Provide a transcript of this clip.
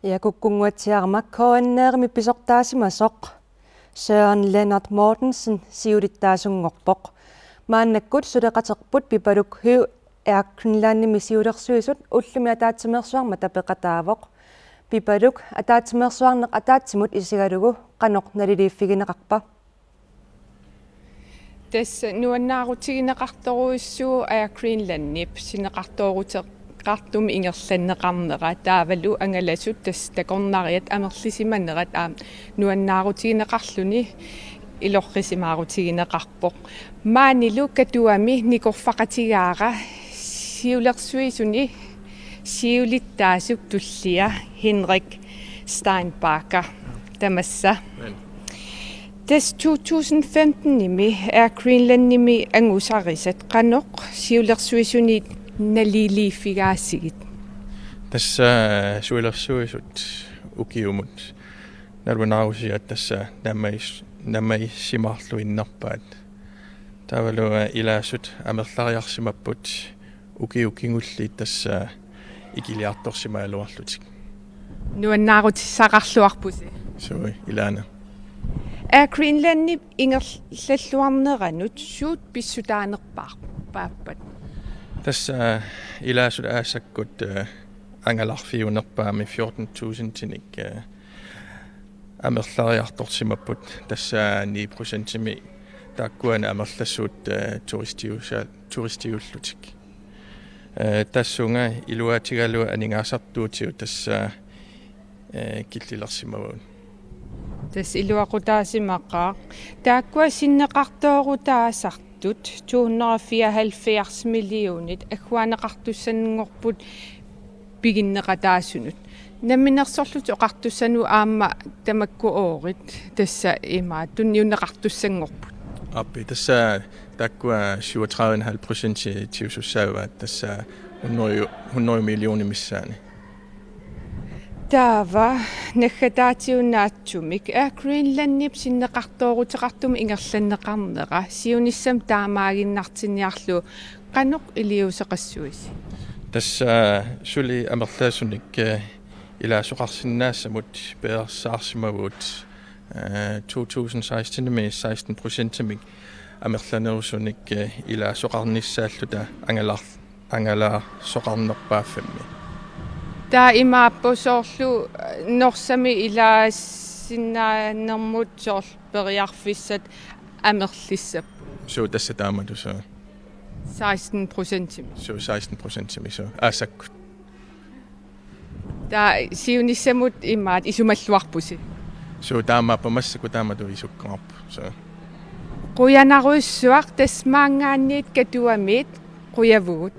Ja kukkunguatsiarma koanneermi pisortaasimasoq Søren Lennart Mortensen siulittaasungorpoq maannakkut suleqaterput pipaluk hiu aaqqinlaannimi siulersuisut ullumi ataatimersuarma tapeqataavoq pipaluk ataatimersuarneq ataatsimut isigalugu qanoq naliliiffigineqarpa tas nuannaaruutigineqartoruissuu Greenlandnip sineqartooruteq qartumi ingerlanneqarnera taavalu angalasut tas takornariat amerlisimanerat nuannaaruutigineqarluni ilorrisimaaruutigineqarpoq maanilu katuami nikorfaqatigaara siulersuisuni siulittaasuk tullia Henrik Steinbacher tamassa tas 2015 nimi Greenlandnimi angusarisat qanoq siulersuisuni naliliiffigaassigit tässä suilersuisut ukiumut narvanausiat tässä nämä simarluinnerpaat tavalu ilaasut amerlariarsimapput ukiukingulliit tässä ikiliartorsimaaluarlutik nuannaarutisaqarluarpusi sui ilana Greenlandni ingerlalluarneranut suut pissutaanerpaappat tässä ilaasut aasakkut angalarfiunerpaami 14.000 tinik amerlariartorsimapput tässä 9% taakkuana amerlassuut turistiullutik tassunga iluatigalu aningaasartuutiu tässä killilersimavuun tas iluaqutaasimaqqaa taakkua sinneqartoorutaasartut 274 millionit agguaneqartussannngorput piginneqataasunut namminersorlut oqartussanu aamma tamakku oorit tassa imaa tunniunneqartussangorput appi tässä taakkua 37,5% tiusussaavaat tässä 100 miljooni missaani taava naggataatiunnaatsumik Greenlandnip sinneqartooruteqartumi ingerlanneqarnera siunissam taamaaginnartiniarlu qanoq iliuseqassuisi tässä suli amerlaasunik ilaasuqarsinnaassamut peersaarsimavut 2016 med 16% amerlanerusunik ilaasuqarnissaalluta angala soqarnerpaaffammi taa imaappusoorlu norsami ilaasinnaannermut soorl periarfissat amerlissappu so tässä taamatu so 16% so 16% so aasakkut taa siunissamut imaat isumalluarpusi so taamaapamassa ku taamatu isukkaarpu so qujanaruissuaq tasmaangaanniit katuamit quyavugut